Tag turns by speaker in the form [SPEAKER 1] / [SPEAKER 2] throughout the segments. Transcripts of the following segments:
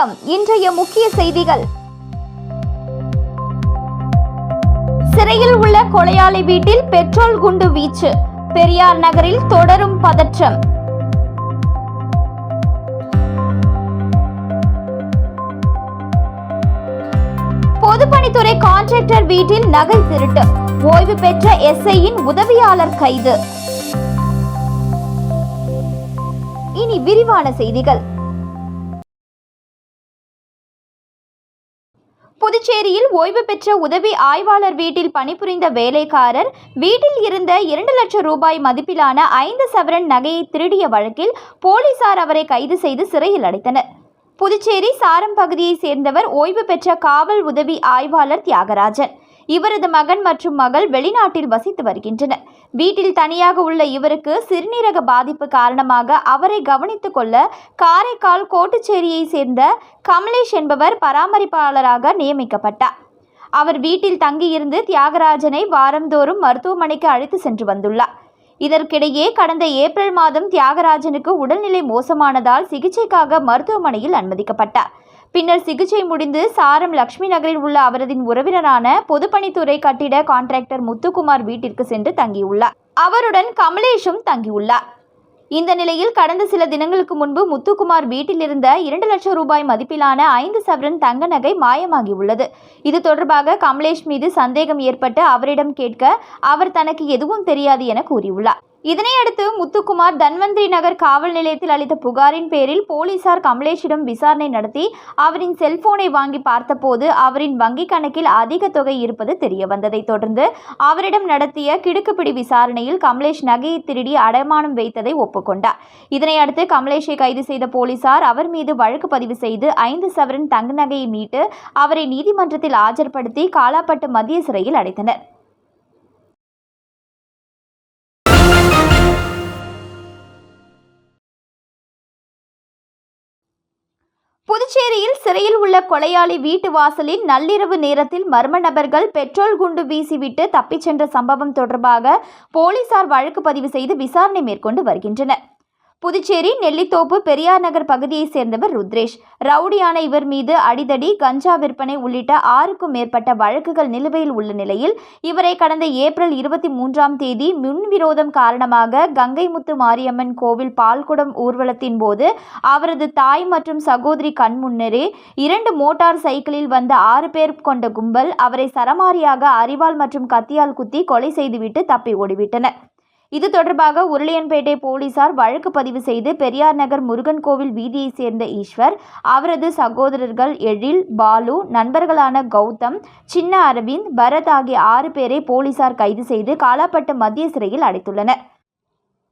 [SPEAKER 1] வணக்கம். இன்றைய முக்கிய செய்திகள். சிறையில் உள்ள கொலையாளி வீட்டில் பெட்ரோல் குண்டு வீச்சு. பெரியார் நகரில் தொடரும் பதற்றம். பொதுப்பணித்துறை கான்ட்ராக்டர் வீட்டில் நகை திருட்டு. ஓய்வு பெற்ற எஸ்ஐயின் உதவியாளர் கைது. இனி விரிவான செய்திகள். புதுச்சேரியில் ஓய்வு பெற்ற உதவி ஆய்வாளர் வீட்டில் பணிபுரிந்த வேலைக்காரர் வீட்டில் இருந்த 2 லட்சம் ரூபாய் மதிப்பிலான 5 சவரன் நகையை திருடிய வழக்கில் போலீசார் அவரை கைது செய்து சிறையில் அடைத்தனர். புதுச்சேரி சாரம் பகுதியைச் சேர்ந்தவர் ஓய்வு பெற்ற காவல் உதவி ஆய்வாளர் தியாகராஜன். இவரது மகன் மற்றும் மகள் வெளிநாட்டில் வசித்து வருகின்றனர். வீட்டில் தனியாக உள்ள இவருக்கு சிறுநீரக பாதிப்பு காரணமாக அவரை கவனித்துக் கொள்ள காரைக்கால் கோட்டுச்சேரியை சேர்ந்த கமலேஷ் என்பவர் பராமரிப்பாளராக நியமிக்கப்பட்டார். அவர் வீட்டில் தங்கியிருந்து தியாகராஜனை வாரந்தோறும் மருத்துவமனைக்கு அழைத்து சென்று வந்துள்ளார். இதற்கிடையே கடந்த ஏப்ரல் மாதம் தியாகராஜனுக்கு உடல்நிலை மோசமானதால் சிகிச்சைக்காக மருத்துவமனையில் அனுமதிக்கப்பட்டார். பின்னர் சிகிச்சை முடிந்து சாரம் லட்சுமி நகரில் உள்ள அவரது உறவினரான பொதுப்பணித்துறை கட்டிட கான்ட்ராக்டர் முத்துக்குமார் வீட்டிற்கு சென்று தங்கியுள்ளார். அவருடன் கமலேஷும் தங்கியுள்ளார். இந்த நிலையில் கடந்த சில தினங்களுக்கு முன்பு முத்துக்குமார் வீட்டில் இருந்த 2 லட்சம் ரூபாய் மதிப்பிலான 5 சவரன் தங்க நகை மாயமாகியுள்ளது. இது தொடர்பாக கமலேஷ் மீது சந்தேகம் ஏற்பட்டு அவரிடம் கேட்க அவர் தனக்கு எதுவும் தெரியாது என கூறியுள்ளார். இதனையடுத்து முத்துக்குமார் தன்வந்திரி நகர் காவல் நிலையத்தில் அளித்த புகாரின் பேரில் போலீசார் கமலேஷிடம் விசாரணை நடத்தி அவரின் செல்போனை வாங்கி பார்த்தபோது அவரின் வங்கிக் கணக்கில் அதிக தொகை இருப்பது தெரியவந்ததை தொடர்ந்து அவரிடம் நடத்திய கிடுக்குப்பிடி விசாரணையில் கமலேஷ் நகையை திருடி அடமானம் வைத்ததை ஒப்புக்கொண்டார். இதனையடுத்து கமலேஷை கைது செய்த போலீசார் அவர் மீது வழக்கு பதிவு செய்து 5 சவரன் தங்க நகையை மீட்டு அவரை நீதிமன்றத்தில் ஆஜர்படுத்தி காலாப்பட்டு மத்திய சிறையில் அடைத்தனர். புதுச்சேரியில் சிறையில் உள்ள கொலையாளி வீட்டு வாசலில் நள்ளிரவு நேரத்தில் மர்ம நபர்கள் பெட்ரோல் குண்டு வீசிவிட்டு தப்பிச் சென்ற சம்பவம் தொடர்பாக போலீசார் வழக்கு பதிவு செய்து விசாரணை மேற்கொண்டு வருகின்றனர். புதுச்சேரி நெல்லித்தோப்பு பெரியார் நகர் பகுதியைச் சேர்ந்தவர் ருத்ரேஷ். ரவுடியான இவர் மீது அடிதடி, கஞ்சா விற்பனை உள்ளிட்ட 6க்கும் மேற்பட்ட வழக்குகள் நிலுவையில் உள்ள நிலையில் இவரை கடந்த ஏப்ரல் 23ஆம் தேதி முன்விரோதம் காரணமாக கங்கைமுத்து மாரியம்மன் கோவில் பால்குடம் ஊர்வலத்தின் போது அவரது தாய் மற்றும் சகோதரி கண்முன்னரே 2 மோட்டார் சைக்கிளில் வந்த 6 பேர் கொண்ட கும்பல் அவரை சரமாரியாக அரிவாள் மற்றும் கத்தியால் குத்தி கொலை செய்துவிட்டு தப்பி ஓடிவிட்டனர். இது தொடர்பாக உருளையன்பேட்டை போலீசார் வழக்கு பதிவு செய்து பெரியார் நகர் முருகன் கோவில் வீதியைச் சேர்ந்த ஈஸ்வர், அவரது சகோதரர்கள் எழில், பாலு, நண்பர்களான கௌதம், சின்ன அரவிந்த், பரத் ஆகிய 6 பேரை போலீசார் கைது செய்து காலாப்பட்டு மத்திய சிறையில் அடைத்துள்ளனர்.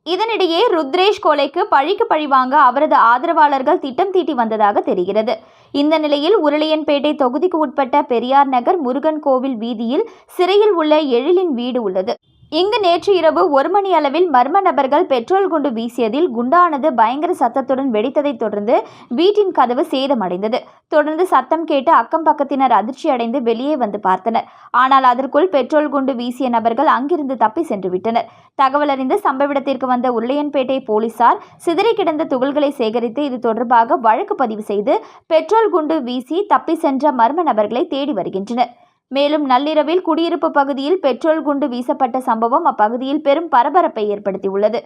[SPEAKER 1] இதனிடையே ருத்ரேஷ் கொலைக்கு பழிக்கு பழி வாங்க அவரது ஆதரவாளர்கள் திட்டம் தீட்டி வந்ததாக தெரிகிறது. இந்த நிலையில் உருளையன்பேட்டை தொகுதிக்கு உட்பட்ட பெரியார் நகர் முருகன் கோவில் வீதியில் சிறையில் உள்ள எழிலின் வீடு உள்ளது. இங்கு நேற்று இரவு 1 மணி அளவில் மர்ம நபர்கள் பெட்ரோல் குண்டு வீசியதில் குண்டானது பயங்கர சத்தத்துடன் வெடித்ததை தொடர்ந்து வீட்டின் கதவு சேதமடைந்தது. தொடர்ந்து சத்தம் கேட்டு அக்கம் பக்கத்தினர் அதிர்ச்சி அடைந்து வெளியே வந்து பார்த்தனர். ஆனால் அதற்குள் பெட்ரோல் குண்டு வீசிய நபர்கள் அங்கிருந்து தப்பி சென்று விட்டனர். தகவல் அறிந்து சம்பவ இடத்திற்கு வந்த உருளையன்பேட்டை போலீசார் சிதறி கிடந்த துகள்களை சேகரித்து இது தொடர்பாக வழக்கு பதிவு செய்து பெட்ரோல் குண்டு வீசி தப்பி சென்ற மர்ம நபர்களை தேடி வருகின்றனர். மேலும் நள்ளிரவில் குடியிருப்பு பகுதியில் பெட்ரோல் குண்டு வீசப்பட்ட சம்பவம் அப்பகுதியில் பெரும் பரபரப்பை ஏற்படுத்தியுள்ளது.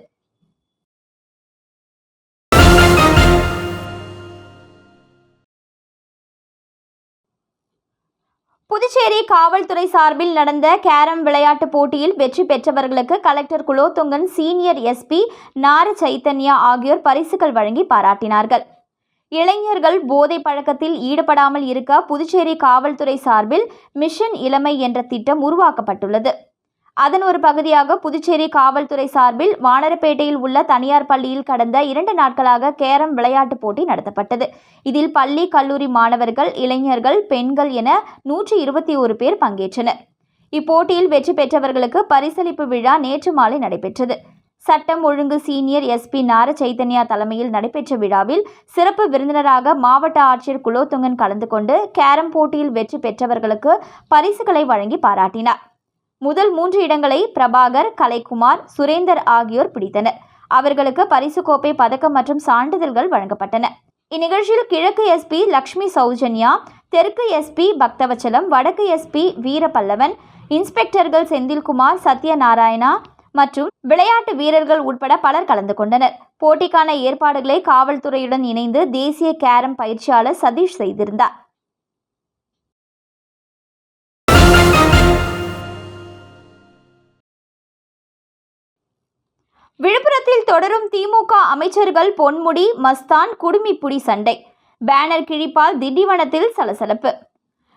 [SPEAKER 1] புதுச்சேரி காவல்துறை சார்பில் நடந்த கேரம் விளையாட்டு போட்டியில் வெற்றி பெற்றவர்களுக்கு கலெக்டர் குலோத்துங்கன், சீனியர் எஸ்பி நார சைத்தன்யா ஆகியோர் பரிசுகள் வழங்கி பாராட்டினார்கள். இளைஞர்கள் போதை பழக்கத்தில் ஈடுபடாமல் இருக்க புதுச்சேரி காவல்துறை சார்பில் மிஷன் இளமை என்ற திட்டம் உருவாக்கப்பட்டுள்ளது. அதன் ஒரு பகுதியாக புதுச்சேரி காவல்துறை சார்பில் வானரப்பேட்டையில் உள்ள தனியார் பள்ளியில் கடந்த 2 நாட்களாக கேரம் விளையாட்டு போட்டி நடத்தப்பட்டது. இதில் பள்ளி, கல்லூரி மாணவர்கள், இளைஞர்கள், பெண்கள் என 121 பேர் பங்கேற்றனர். இப்போட்டியில் வெற்றி பெற்றவர்களுக்கு பரிசளிப்பு விழா நேற்று மாலை நடைபெற்றது. சட்டம் ஒழுங்கு சீனியர் எஸ்பி நார சைத்தன்யா தலைமையில் நடைபெற்ற விழாவில் சிறப்பு விருந்தினராக மாவட்ட ஆட்சியர் குலோத்துங்கன் கலந்து கொண்டு கேரம் போட்டியில் வெற்றி பெற்றவர்களுக்கு பரிசுகளை வழங்கி பாராட்டினார். முதல் 3 இடங்களை பிரபாகர், கலைக்குமார், சுரேந்தர் ஆகியோர் பிடித்தனர். அவர்களுக்கு பரிசு கோப்பை, பதக்கம் மற்றும் சான்றிதழ்கள் வழங்கப்பட்டன. இந்நிகழ்ச்சியில் கிழக்கு எஸ்பி லக்ஷ்மி சௌஜன்யா, தெற்கு எஸ்பி பக்தவச்சலம், வடக்கு எஸ்பி வீரபல்லவன், இன்ஸ்பெக்டர்கள் செந்தில்குமார், சத்யநாராயணா மற்றும் விளையாட்டு வீரர்கள் உட்பட பலர் கலந்து கொண்டனர். போட்டிக்கான ஏற்பாடுகளை காவல்துறையுடன் இணைந்து தேசிய கேரம் பயிற்சியாளர் சதீஷ் செய்திருந்தார். விழுப்புரத்தில் தொடரும் திமுக அமைச்சர்கள் பொன்முடி, மஸ்தான், குடுமிப்புடி சண்டை. பேனர் கிழிப்பால் திண்டிவனத்தில் சலசலப்பு.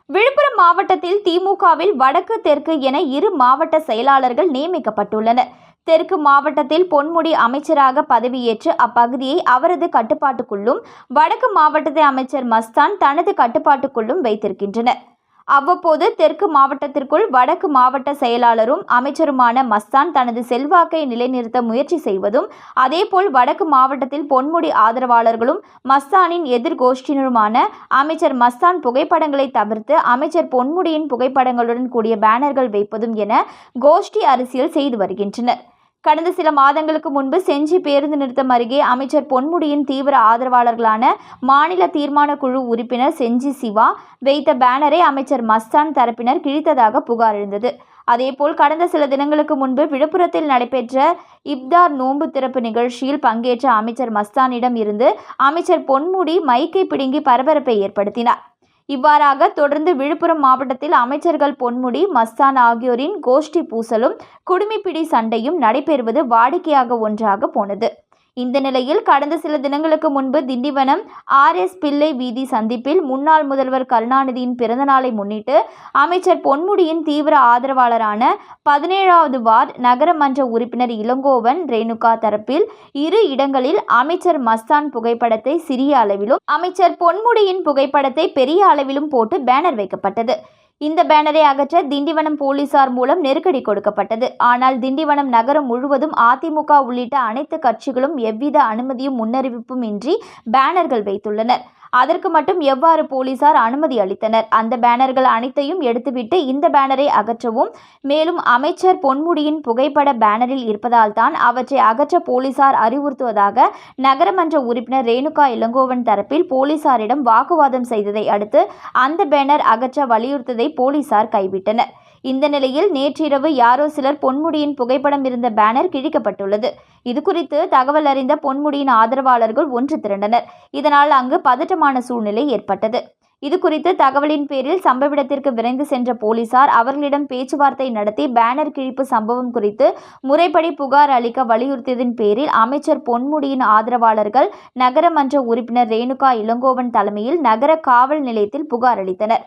[SPEAKER 1] விழுப்புரம் மாவட்டத்தில் திமுகவில் வடக்கு, தெற்கு என 2 மாவட்ட செயலாளர்கள் நியமிக்கப்பட்டுள்ளனர். தெற்கு மாவட்டத்தில் பொன்முடி அமைச்சராக பதவியேற்று அப்பகுதியை அவரது கட்டுப்பாட்டுக்குள்ளும், வடக்கு மாவட்டத்தை அமைச்சர் மஸ்தான் தனது கட்டுப்பாட்டுக்குள்ளும் வைத்திருக்கின்றனர். அவ்வப்போது தெற்கு மாவட்டத்திற்குள் வடக்கு மாவட்ட செயலாளரும் அமைச்சருமான மஸ்தான் தனது செல்வாக்கை நிலைநிறுத்த முயற்சி செய்வதும், அதேபோல் வடக்கு மாவட்டத்தில் பொன்முடி ஆதரவாளர்களும் மஸ்தானின் எதிர்கோஷ்டியினருமான அமைச்சர் மஸ்தான் புகைப்படங்களை தவிர்த்து அமைச்சர் பொன்முடியின் புகைப்படங்களுடன் கூடிய பேனர்கள் வைப்பதும் என கோஷ்டி அரசியல் செய்து வருகின்றனர். கடந்த சில மாதங்களுக்கு முன்பு செஞ்சி பேருந்து நிறுத்தம் அருகே அமைச்சர் பொன்முடியின் தீவிர ஆதரவாளர்களான மாநில தீர்மான குழு உறுப்பினர் செஞ்சி சிவா வைத்த பேனரை அமைச்சர் மஸ்தான் தரப்பினர் கிழித்ததாக புகார் எழுந்தது. அதேபோல் கடந்த சில தினங்களுக்கு முன்பு விழுப்புரத்தில் நடைபெற்ற இப்தார் நோன்பு திறப்பு நிகழ்ச்சியில் பங்கேற்ற அமைச்சர் மஸ்தானிடம் இருந்து அமைச்சர் பொன்முடி மைக்கை பிடுங்கி பரபரப்பை ஏற்படுத்தினார். இவ்வாறாக தொடர்ந்து விழுப்புரம் மாவட்டத்தில் அமைச்சர்கள் பொன்முடி, மஸ்தான் ஆகியோரின் கோஷ்டி பூசலும் குடுமிப்பிடி சண்டையும் நடைபெறுவது வாடிக்கையாக ஒன்றாக போனது. இந்த நிலையில் கடந்த சில தினங்களுக்கு முன்பு திண்டிவனம் RS பிள்ளை வீதி சந்திப்பில் முன்னாள் முதல்வர் கருணாநிதியின் பிறந்தநாளை முன்னிட்டு அமைச்சர் பொன்முடியின் தீவிர ஆதரவாளரான 17வது வார்டு நகரமன்ற உறுப்பினர் இளங்கோவன் ரேணுகா தரப்பில் 2 இடங்களில் அமைச்சர் மஸ்தான் புகைப்படத்தை சிறிய அளவிலும், அமைச்சர் பொன்முடியின் புகைப்படத்தை பெரிய அளவிலும் போட்டு பேனர் வைக்கப்பட்டது. இந்த பேனரை அகற்ற திண்டிவனம் போலீசார் மூலம் நெருக்கடி கொடுக்கப்பட்டது. ஆனால் திண்டிவனம் நகரம் முழுவதும் அதிமுக உள்ளிட்ட அனைத்து கட்சிகளும் எவ்வித அனுமதியும் முன்னறிவிப்பும் இன்றி பேனர்கள் வைத்துள்ளனர். அதற்கு மட்டும் எவ்வாறு போலீசார் அனுமதி அளித்தனர்? அந்த பேனர்கள் அனைத்தையும் எடுத்துவிட்டு இந்த பேனரை அகற்றவும், மேலும் அமைச்சர் பொன்முடியின் புகைப்பட பேனரில் இருப்பதால் தான் அவற்றை அகற்ற போலீசார் அறிவுறுத்துவதாக நகரமன்ற உறுப்பினர் ரேணுகா இளங்கோவன் தரப்பில் போலீசாரிடம் வாக்குவாதம் செய்ததை அடுத்து அந்த பேனர் அகற்ற வலியுறுத்ததை போலீசார் கைவிட்டனர். இந்த நிலையில் நேற்றிரவு யாரோ சிலர் பொன்முடியின் புகைப்படம் இருந்த பேனர் கிழிக்கப்பட்டுள்ளது. இதுகுறித்து தகவல் அறிந்த பொன்முடியின் ஆதரவாளர்கள் ஒன்று திரண்டனர். இதனால் அங்கு பதட்டமான சூழ்நிலை ஏற்பட்டது. இதுகுறித்து தகவலின் பேரில் சம்பவ இடத்திற்கு விரைந்து சென்ற போலீசார் அவர்களிடம் பேச்சுவார்த்தை நடத்தி பேனர் கிழிப்பு சம்பவம் குறித்து முறைப்படி புகார் அளிக்க வலியுறுத்தியதன் பேரில் அமைச்சர் பொன்முடியின் ஆதரவாளர்கள் நகரமன்ற உறுப்பினர் ரேணுகா இளங்கோவன் தலைமையில் நகர காவல் நிலையத்தில் புகார் அளித்தனர்.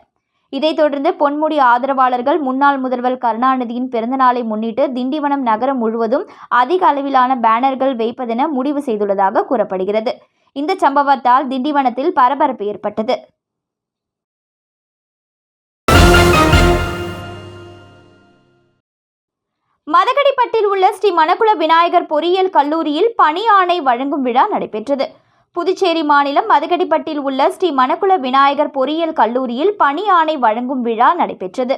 [SPEAKER 1] இதைத் தொடர்ந்து பொன்முடி ஆதரவாளர்கள் முன்னாள் முதல்வர் கருணாநிதியின் பிறந்தநாளை முன்னிட்டு திண்டிவனம் நகரம் முழுவதும் அதிக அளவிலான பேனர்கள் வைப்பதென முடிவு செய்துள்ளதாக கூறப்படுகிறது. இந்த சம்பவத்தால் திண்டிவனத்தில் பரபரப்பு ஏற்பட்டது. மதகடிப்பட்டில் உள்ள ஸ்ரீ மணக்குள விநாயகர் பொறியியல் கல்லூரியில் பணி ஆணை வழங்கும் விழா நடைபெற்றது. புதுச்சேரி மாநிலம் மதகடிப்பட்டில் உள்ள ஸ்ரீ மணக்குள விநாயகர் பொறியியல் கல்லூரியில் பணி ஆணை வழங்கும் விழா நடைபெற்றது.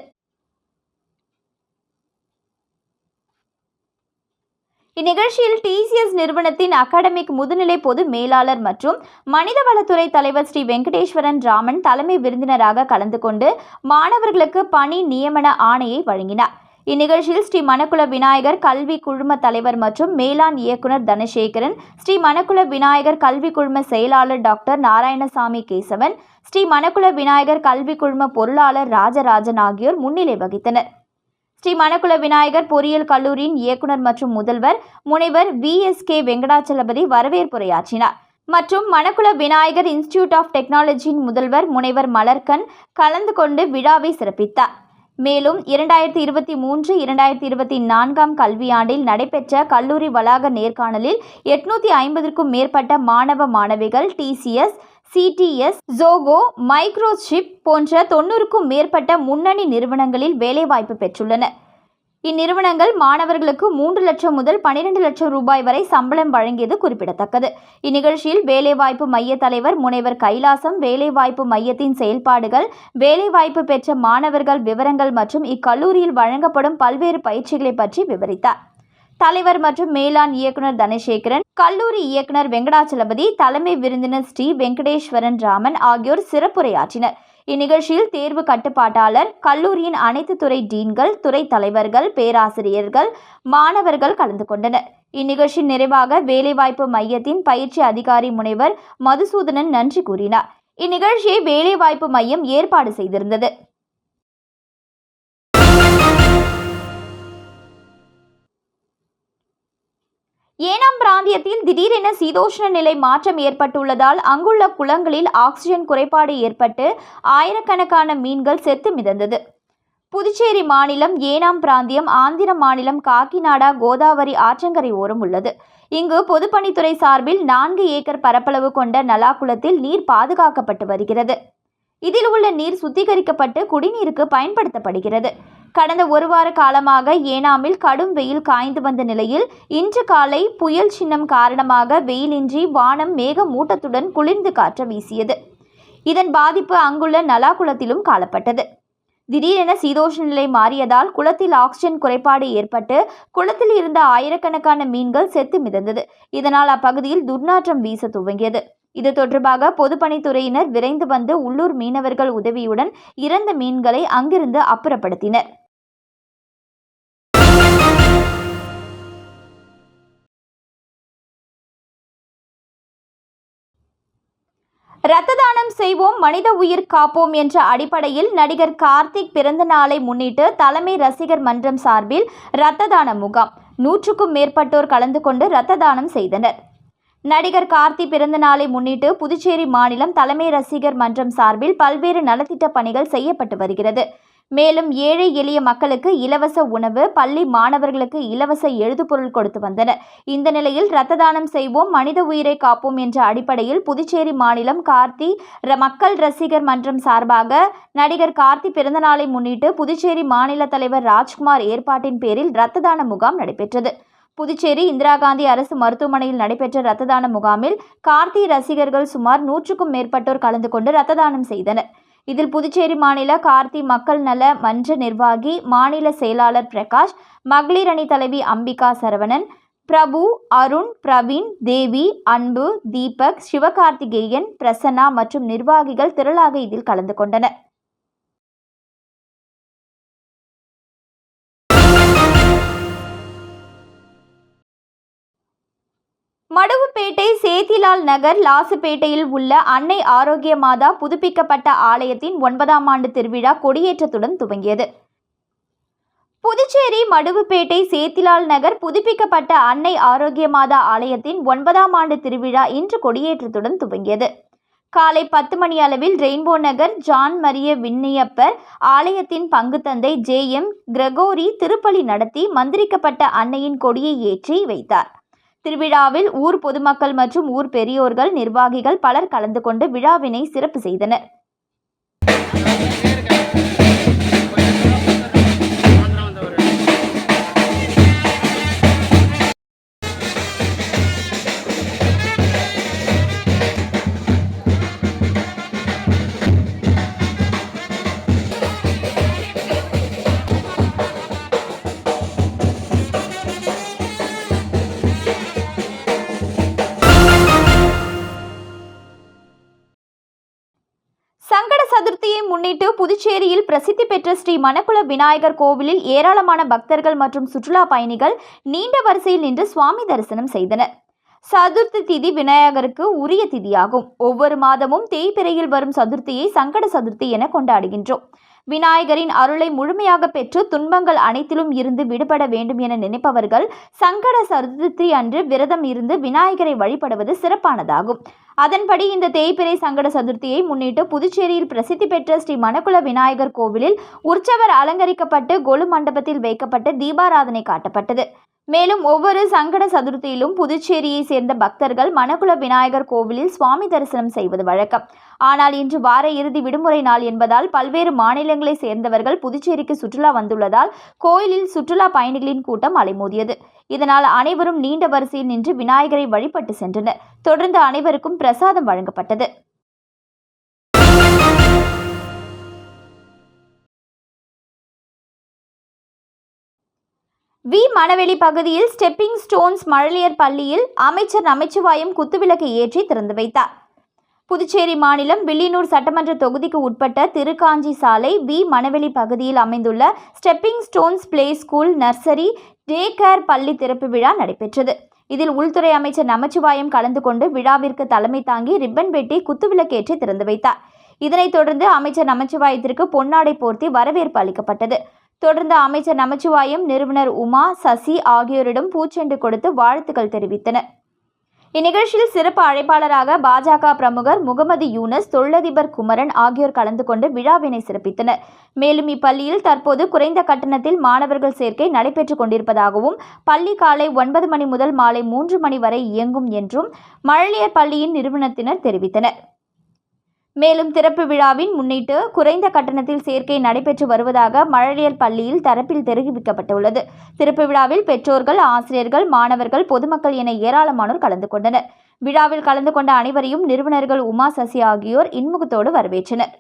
[SPEAKER 1] இந்நிகழ்ச்சியில் TCS நிறுவனத்தின் அகாடமிக் முதுநிலை பொது மேலாளர் மற்றும் மனிதவளத்துறை தலைவர் ஸ்ரீ வெங்கடேஸ்வரன் ராமன் தலைமை விருந்தினராக கலந்து கொண்டு மாணவர்களுக்கு பணி நியமன ஆணையை வழங்கினார். இந்நிகழ்ச்சியில் ஸ்ரீ மணக்குள விநாயகர் கல்வி குழும தலைவர் மற்றும் மேலாண் இயக்குனர் தனசேகரன், ஸ்ரீ மணக்குள விநாயகர் கல்வி குழும செயலாளர் டாக்டர் நாராயணசாமி கேசவன், ஸ்ரீ மணக்குள விநாயகர் கல்வி குழும பொருளாளர் ராஜராஜன் ஆகியோர் முன்னிலை வகித்தனர். ஸ்ரீ மணக்குள விநாயகர் பொறியியல் கல்லூரியின் இயக்குனர் மற்றும் முதல்வர் முனைவர் VSK வெங்கடாச்சலபதி வரவேற்புரையாற்றினார். மற்றும் மணக்குள விநாயகர் இன்ஸ்டிடியூட் ஆஃப் டெக்னாலஜியின் முதல்வர் முனைவர் மலர்கண் கலந்து கொண்டு விழாவை சிறப்பித்தார். மேலும் 2023-2024 கல்வியாண்டில் நடைபெற்ற கல்லூரி வளாக நேர்காணலில் 850க்கும் மேற்பட்ட மாணவ மாணவிகள் TCS, CTS, Zogo, மைக்ரோசிப் போன்ற 90க்கும் மேற்பட்ட முன்னணி நிறுவனங்களில் வேலைவாய்ப்பு பெற்றுள்ளனர். இந்நிறுவனங்கள் மாணவர்களுக்கு 3 லட்சம் முதல் 12 லட்சம் ரூபாய் வரை சம்பளம் வழங்கியது குறிப்பிடத்தக்கது. இந்நிகழ்ச்சியில் வேலைவாய்ப்பு மைய தலைவர் முனைவர் கைலாசம் வேலைவாய்ப்பு மையத்தின் செயல்பாடுகள், வேலைவாய்ப்பு பெற்ற மாணவர்கள் விவரங்கள் மற்றும் இக்கல்லூரியில் வழங்கப்படும் பல்வேறு பயிற்சிகளை பற்றி விவரித்தார். தலைவர் மற்றும் மேலாண் இயக்குனர் தனசேகரன், கல்லூரி இயக்குனர் வெங்கடாச்சலபதி, தலைமை விருந்தினர் ஸ்ரீ வெங்கடேஸ்வரன் ராமன் ஆகியோர் சிறப்புரையாற்றினர். இந்நிகழ்ச்சியில் தேர்வு கட்டுப்பாட்டாளர், கல்லூரியின் அனைத்து துறை டீன்கள், துறை தலைவர்கள், பேராசிரியர்கள், மாணவர்கள் கலந்து கொண்டனர். இந்நிகழ்ச்சி நிறைவாக வேலைவாய்ப்பு மையத்தின் பயிற்சி அதிகாரி முனைவர் மதுசூதனன் நன்றி கூறினார். இந்நிகழ்ச்சியை வேலைவாய்ப்பு மையம் ஏற்பாடு செய்திருந்தது. ஏனாம் பிராந்தியத்தில் திடீரென சீதோஷ்ண நிலை மாற்றம் ஏற்பட்டுள்ளதால் அங்குள்ள குளங்களில் ஆக்சிஜன் குறைபாடு ஏற்பட்டு ஆயிரக்கணக்கான மீன்கள் செத்து மிதந்தது. புதுச்சேரி மாநிலம் ஏனாம் பிராந்தியம் ஆந்திர மாநிலம் காக்கிநாடா கோதாவரி ஆற்றங்கரை ஓரம் உள்ளது. இங்கு பொதுப்பணித்துறை சார்பில் 4 ஏக்கர் பரப்பளவு கொண்ட நலா குளத்தில் நீர் பாதுகாக்கப்பட்டு வருகிறது. இதில் உள்ள நீர் சுத்திகரிக்கப்பட்டு குடிநீருக்கு பயன்படுத்தப்படுகிறது. கடந்த 1 வார காலமாக ஏனாமில் கடும் வெயில் காய்ந்து வந்த நிலையில் இன்று காலை புயல் சின்னம் காரணமாக வெயிலின்றி வானம் மேகமூட்டத்துடன் குளிர்ந்து காற்று வீசியது. இதன் பாதிப்பு அங்குள்ள நலா குளத்திலும் காணப்பட்டது. திடீரென சீதோஷ்ண நிலை மாறியதால் குளத்தில் ஆக்சிஜன் குறைபாடு ஏற்பட்டு குளத்தில் இருந்த ஆயிரக்கணக்கான மீன்கள் செத்து மிதந்தது. இதனால் அப்பகுதியில் துர்நாற்றம் வீச துவங்கியது. இது தொடர்பாக பொதுப்பணித்துறையினர் விரைந்து வந்து உள்ளூர் மீனவர்கள் உதவியுடன் இறந்த மீன்களை அங்கிருந்து அப்புறப்படுத்தினர். இரத்த தானம் செய்வோம், மனித உயிர் காப்போம் என்ற அடிப்படையில் நடிகர் கார்த்திக் பிறந்த நாளை முன்னிட்டு தலைமை ரசிகர் மன்றம் சார்பில் இரத்த தான முகாம் 100க்கும் மேற்பட்டோர் கலந்து கொண்டு இரத்த தானம் செய்தனர். நடிகர் கார்த்தி பிறந்த நாளை முன்னிட்டு புதுச்சேரி மாநிலம் தலைமை ரசிகர் மன்றம் சார்பில் பல்வேறு நலத்திட்ட பணிகள் செய்யப்பட்டு வருகிறது. மேலும் ஏழை எளிய மக்களுக்கு இலவச உணவு, பள்ளி மாணவர்களுக்கு இலவச எழுதுபொருள் கொடுத்து வந்தனர். இந்த நிலையில் இரத்த தானம் செய்வோம், மனித உயிரை காப்போம் என்ற அடிப்படையில் புதுச்சேரி மாநிலம் கார்த்தி மக்கள் ரசிகர் மன்றம் சார்பாக நடிகர் கார்த்தி பிறந்த நாளை முன்னிட்டு புதுச்சேரி மாநில தலைவர் ராஜ்குமார் ஏற்பாட்டின் பேரில் இரத்த தான முகாம் நடைபெற்றது. புதுச்சேரி இந்திரா காந்தி அரசு மருத்துவமனையில் நடைபெற்ற இரத்த தான முகாமில் கார்த்தி ரசிகர்கள் சுமார் 100க்கும் மேற்பட்டோர் கலந்து கொண்டு இரத்த தானம் செய்தனர். இதில் புதுச்சேரி மாநில கார்த்தி மக்கள் நல மன்ற நிர்வாகி, மாநில செயலாளர் பிரகாஷ், மகளிர் அணி தலைவி அம்பிகா சரவணன், பிரபு, அருண், பிரவீன், தேவி, அன்பு, தீபக், சிவகார்த்திகேயன், பிரசன்னா மற்றும் நிர்வாகிகள் திரளாக இதில் கலந்து கொண்டனர். மடுவுப்பேட்டை சேத்திலால் நகர் லாசுப்பேட்டையில் உள்ள அன்னை ஆரோக்கிய மாதா புதுப்பிக்கப்பட்ட ஆலயத்தின் 9ஆம் ஆண்டு திருவிழா கொடியேற்றத்துடன் துவங்கியது. புதுச்சேரி மடுவுப்பேட்டை சேத்திலால் நகர் புதுப்பிக்கப்பட்ட அன்னை ஆரோக்கிய மாதா ஆலயத்தின் 9ஆம் ஆண்டு திருவிழா இன்று கொடியேற்றத்துடன் துவங்கியது. காலை 10 மணி அளவில் ரெயின்போ நகர் ஜான் மரிய விண்ணியப்பர் ஆலயத்தின் பங்குத்தந்தை JM கிரகோரி திருப்பலி நடத்தி மந்திரிக்கப்பட்ட அன்னையின் கொடியை ஏற்றி வைத்தார். திருவிழாவில் ஊர் பொதுமக்கள் மற்றும் ஊர் பெரியோர்கள், நிர்வாகிகள் பலர் கலந்து கொண்டு விழாவினை சிறப்பு செய்தனர். சங்கட சதுர்த்தியை முன்னிட்டு புதுச்சேரியில் பிரசித்தி பெற்ற ஸ்ரீ மணக்குள விநாயகர் கோவிலில் ஏராளமான பக்தர்கள் மற்றும் சுற்றுலா பயணிகள் நீண்ட வரிசையில் நின்று சுவாமி தரிசனம் செய்தனர். சதுர்த்தி திதி விநாயகருக்கு உரிய திதியாகும். ஒவ்வொரு மாதமும் தேய்பிறையில் வரும் சதுர்த்தியை சங்கட சதுர்த்தி என கொண்டாடுகின்றோம். விநாயகரின் அருளை முழுமையாக பெற்று துன்பங்கள் அனைத்திலும் இருந்து விடுபட வேண்டும் என நினைப்பவர்கள் சங்கட சதுர்த்தி அன்று விரதம் இருந்து விநாயகரை வழிபடுவது சிறப்பானதாகும். அதன்படி இந்த தேய்பிறை சங்கட சதுர்த்தியை முன்னிட்டு புதுச்சேரியில் பிரசித்தி பெற்ற ஸ்ரீ மணக்குள விநாயகர் கோவிலில் உற்சவர் அலங்கரிக்கப்பட்டு கொலு மண்டபத்தில் வைக்கப்பட்டு தீபாராதனை காட்டப்பட்டது. மேலும் ஒவ்வொரு சங்கட சதுர்த்தியிலும் புதுச்சேரியை சேர்ந்த பக்தர்கள் மணக்குள விநாயகர் கோவிலில் சுவாமி தரிசனம் செய்வது வழக்கம். ஆனால் இன்று வார இறுதி விடுமுறை நாள் என்பதால் பல்வேறு மாநிலங்களை சேர்ந்தவர்கள் புதுச்சேரிக்கு சுற்றுலா வந்துள்ளதால் கோயிலில் சுற்றுலா பயணிகளின் கூட்டம் அலைமோதியது. இதனால் அனைவரும் நீண்ட வரிசையில் நின்று விநாயகரை வழிபட்டு சென்றனர். தொடர்ந்து அனைவருக்கும் பிரசாதம் வழங்கப்பட்டது. வி. மணவெளி பகுதியில் ஸ்டெப்பிங் ஸ்டோன்ஸ் மழலையர் பள்ளியில் அமைச்சர் நமச்சிவாயம் குத்துவிளக்கு ஏற்றி திறந்து வைத்தார். புதுச்சேரி மாநிலம் வில்லியனூர் சட்டமன்ற தொகுதிக்கு உட்பட்ட திருக்காஞ்சி சாலை வி. மணவெளி பகுதியில் அமைந்துள்ள stepping stones play school nursery day care பள்ளி திறப்பு விழா நடைபெற்றது. இதில் உள்துறை அமைச்சர் நமச்சிவாயம் கலந்து கொண்டு விழாவிற்கு தலைமை தாங்கி ரிப்பன் வெட்டி குத்துவிளக்கேற்றி திறந்து வைத்தார். இதனைத் தொடர்ந்து அமைச்சர் நமச்சிவாயத்திற்கு பொன்னாடை போர்த்தி வரவேற்பு அளிக்கப்பட்டது. தொடர்ந்து அமைச்சர் நமச்சிவாயம், நிறுவனர் உமா, சசி ஆகியோரிடம் பூச்செண்டு கொடுத்து வாழ்த்துக்கள் தெரிவித்தனர். இந்நிகழ்ச்சியில் சிறப்பு அழைப்பாளராக பாஜக பிரமுகர் முகமது யூனஸ், தொழிலதிபர் குமரன் ஆகியோர் கலந்து கொண்டு விழாவினை சிறப்பித்தனர். மேலும் இப்பள்ளியில் தற்போது குறைந்த கட்டணத்தில் மாணவர்கள் சேர்க்கை நடைபெற்றுக் கொண்டிருப்பதாகவும், பள்ளி காலை 9 மணி முதல் மாலை 3 மணி வரை இயங்கும் என்றும் மழலையர் பள்ளியின் நிறுவனத்தினர் தெரிவித்தனர். மேலும் திறப்பு விழாவின் முன்னிட்டு குறைந்த கட்டணத்தில் சேர்க்கை நடைபெற்று வருவதாக மழலையர் பள்ளியில் தரப்பில் தெரிவிக்கப்பட்டுள்ளது. திறப்பு விழாவில் பெற்றோர்கள், ஆசிரியர்கள், மாணவர்கள், பொதுமக்கள் என ஏராளமானோர் கலந்து கொண்டனர். விழாவில் கலந்து கொண்ட அனைவரையும் நிறுவனர்கள் உமா, சசி ஆகியோர் இன்முகத்தோடு வரவேற்றனர்.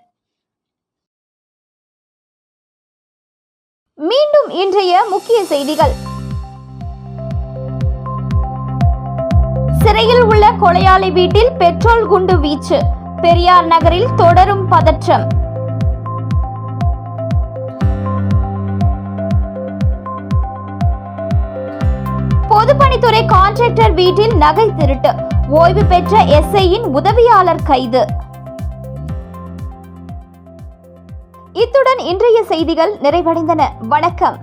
[SPEAKER 1] மீண்டும் இன்றைய முக்கிய செய்திகள். சிறையில் உள்ள கொலையாளி வீட்டில் பெட்ரோல் குண்டு வீச்சு. பெரியார் நகரில் தொடரும் பதற்றம். பொதுப்பணித்துறை கான்ட்ராக்டர் வீட்டில் நகை திருட்டு. ஓய்வு பெற்ற எஸ்ஐயின் உதவியாளர் கைது. இத்துடன் இன்றைய செய்திகள் நிறைவடைந்தன. வணக்கம்.